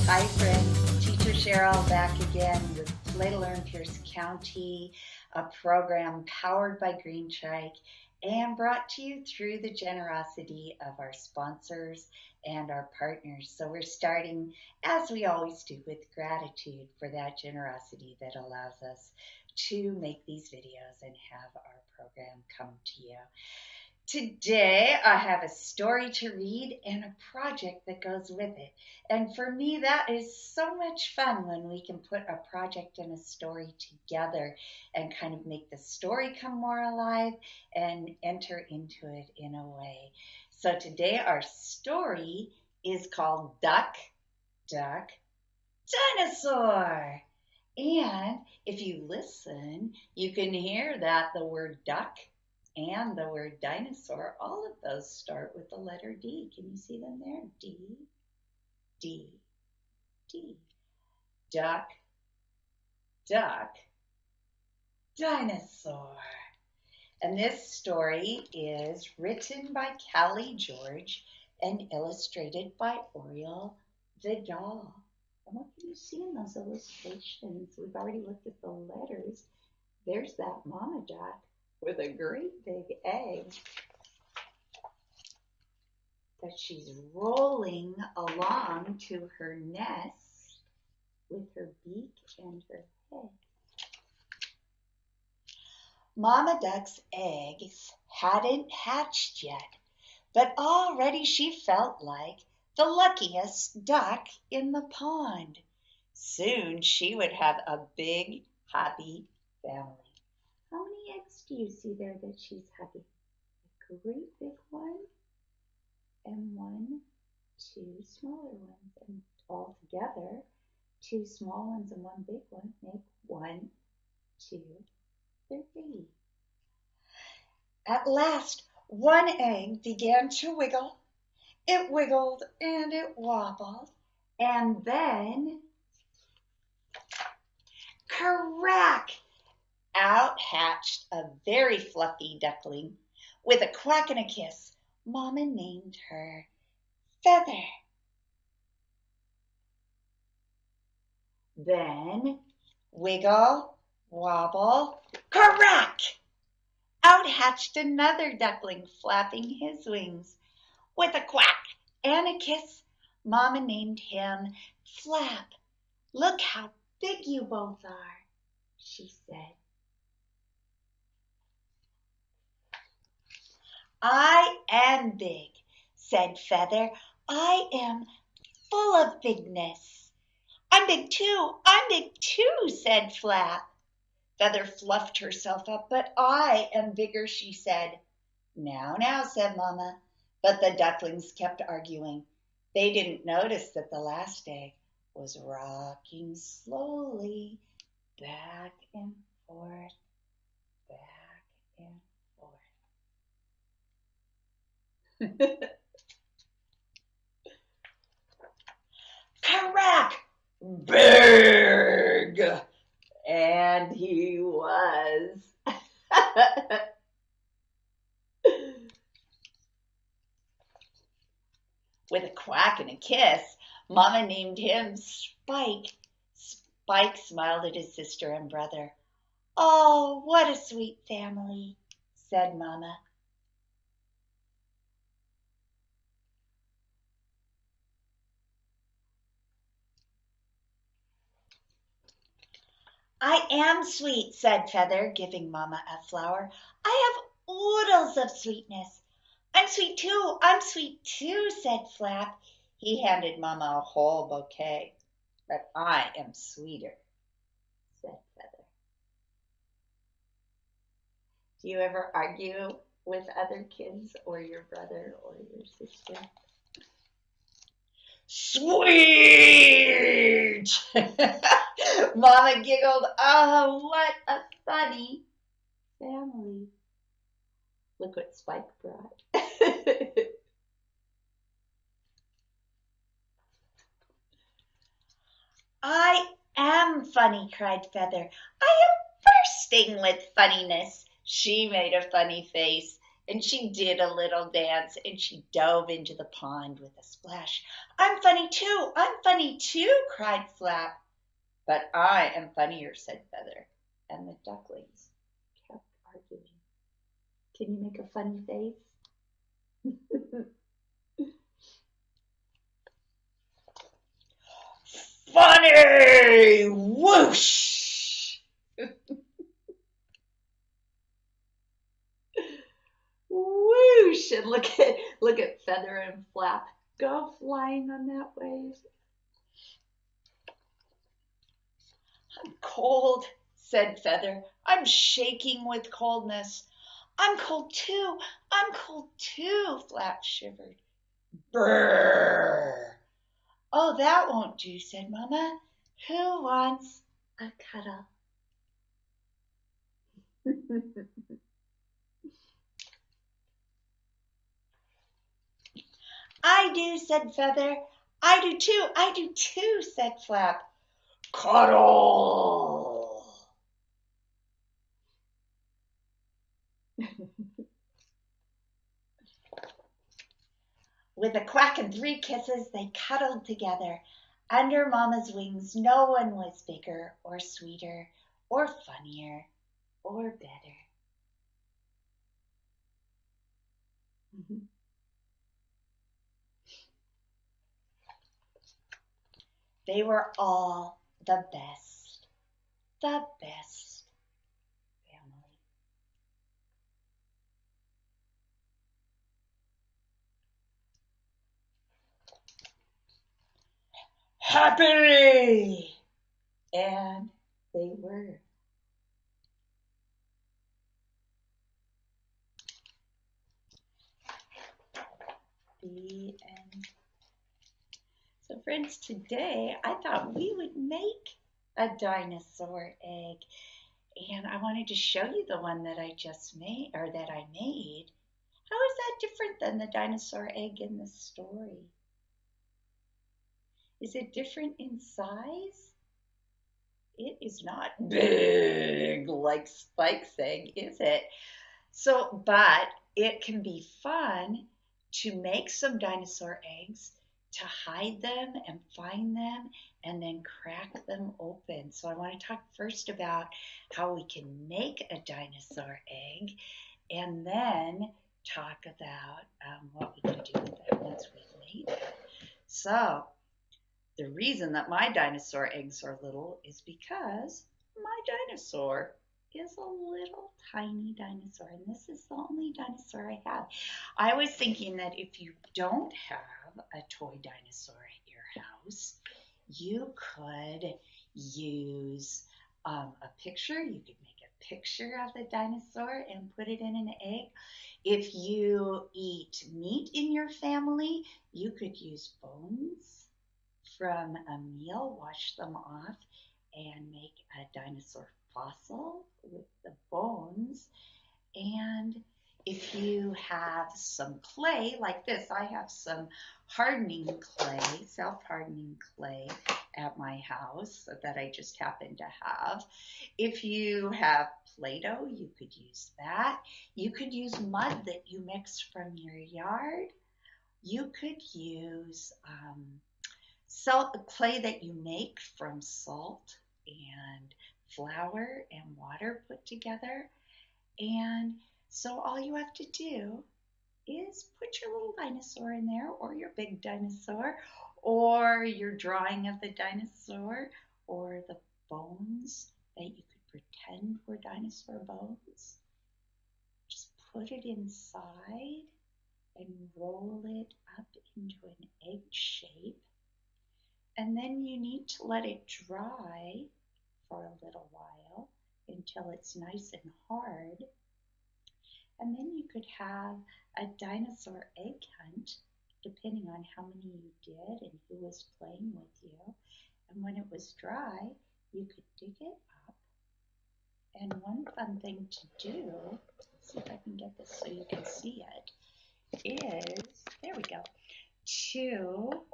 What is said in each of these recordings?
Hi friends, Teacher Cheryl back again with Play to Learn Pierce County, a program powered by Green Trike and brought to you through the generosity of our sponsors and our partners. So we're starting, as we always do, with gratitude for that generosity that allows us to make these videos and have our program come to you. Today, I have a story to read and a project that goes with it. And for me, that is so much fun when we can put a project and a story together and kind of make the story come more alive and enter into it in a way. So today, our story is called Duck, Duck, Dinosaur. And if you listen, you can hear that the word duck and the word dinosaur, all of those start with the letter D. Can you see them there? D, D, D. Duck, duck, dinosaur. And this story is written by Kallie George and illustrated by Oriole Vidal. And what can you see in those illustrations? We've already looked at the letters. There's that mama duck with a great big egg that she's rolling along to her nest with her beak and her head. Mama Duck's eggs hadn't hatched yet, but already she felt like the luckiest duck in the pond. Soon she would have a big, happy family. How many eggs do you see there that she's having? A great big one, and one, two smaller ones, and all together, two small ones and one big one make 1, 2, 3. At last, one egg began to wiggle. It wiggled and it wobbled, and then, crack! Out hatched a very fluffy duckling. With a quack and a kiss, Mama named her Feather. Then, wiggle, wobble, crack! Out hatched another duckling, flapping his wings. With a quack and a kiss, Mama named him Flap. Look how big you both are, she said. I am big, said Feather. I am full of bigness. I'm big too, said Flap. Feather fluffed herself up. But I am bigger, she said. Now, said Mama. But the ducklings kept arguing. They didn't notice that the last egg was rocking slowly back and forth, back and forth. Crack! Big! And he was. With a quack and a kiss, Mama named him Spike. Spike smiled at his sister and brother. Oh, what a sweet family, said Mama. I am sweet, said Feather, giving Mama a flower. I have oodles of sweetness. I'm sweet too, said Flap. He handed Mama a whole bouquet. But I am sweeter, said Feather. Do you ever argue with other kids or your brother or your sister? Sweet! Mama giggled. Oh, what a funny family. Look what Spike brought. I am funny, cried Feather. I am bursting with funniness. She made a funny face. And she did a little dance and she dove into the pond with a splash. I'm funny too! I'm funny too! cried Flap. But I am funnier, said Feather. And the ducklings kept arguing. Can you make a funny face? Funny! Whoosh! Whoosh! And look at Feather and Flap go flying on that wave. I'm cold, said Feather. I'm shaking with coldness. I'm cold too. I'm cold too, Flap shivered. Brrr! Oh, that won't do, said Mama. Who wants a cuddle? I do, said Feather. I do too. I do too, said Flap. Cuddle! With a quack and 3 kisses, they cuddled together. Under Mama's wings, no one was bigger or sweeter or funnier or better. They were all the best family. Happily! And they were. The end. So friends, today I thought we would make a dinosaur egg. And I wanted to show you the one that I just made, or that I made. How is that different than the dinosaur egg in the story? Is it different in size? It is not big like Spike's egg, is it? So, but it can be fun to make some dinosaur eggs, to hide them and find them, and then crack them open. So, I want to talk first about how we can make a dinosaur egg, and then talk about what we can do with it once we've made it. So, the reason that my dinosaur eggs are little is because my dinosaur is a little tiny dinosaur, and this is the only dinosaur I have. I was thinking that if you don't have a toy dinosaur at your house, you could use a picture. You could make a picture of the dinosaur and put it in an egg. If you eat meat in your family, you could use bones from a meal, wash them off, and make a dinosaur fossil with the bones. And if you have some clay like this, I have some hardening clay, self-hardening clay at my house that I just happen to have. If you have Play-Doh, you could use that. You could use mud that you mix from your yard. You could use salt clay that you make from salt and flour and water put together. And so all you have to do is put your little dinosaur in there, or your big dinosaur, or your drawing of the dinosaur, or the bones that you could pretend were dinosaur bones. Just put it inside and roll it up into an egg shape. And then you need to let it dry for a little while until it's nice and hard. And then you could have a dinosaur egg hunt, depending on how many you did and who was playing with you. And when it was dry, you could dig it up. And one fun thing to do, let's see if I can get this so you can see it, is, there we go, to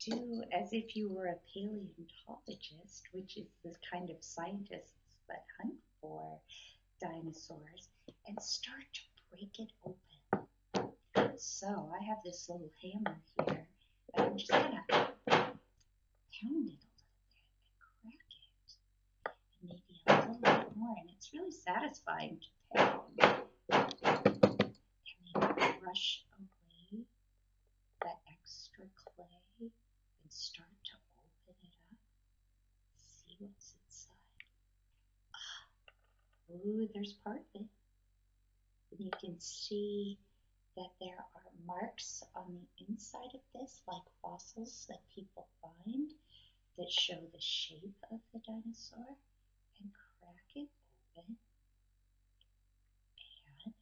do as if you were a paleontologist, which is the kind of scientists that hunt for dinosaurs. and start to break it open. So I have this little hammer here, and I'm just going to pound it a little bit and crack it. And maybe a little bit more, and it's really satisfying to pound. And maybe brush away that extra clay and start to open it up. See what's inside. Ooh, there's part of it. And you can see that there are marks on the inside of this, like fossils that people find, that show the shape of the dinosaur. And crack it open and have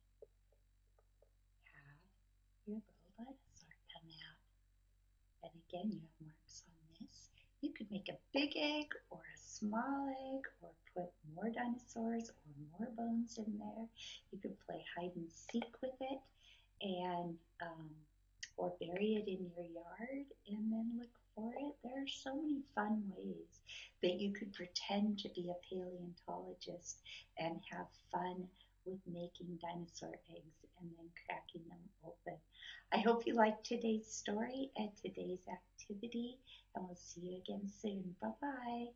your little dinosaur come out. And again, you have marks on this. You could make a big egg or a small egg, or put more dinosaurs or more bones in there. You could play hide and seek with it, and or bury it in your yard and then look for it. There are so many fun ways that you could pretend to be a paleontologist and have fun with making dinosaur eggs and then cracking them open. I hope you liked today's story and today's activity, and we'll see you again soon. Bye-bye.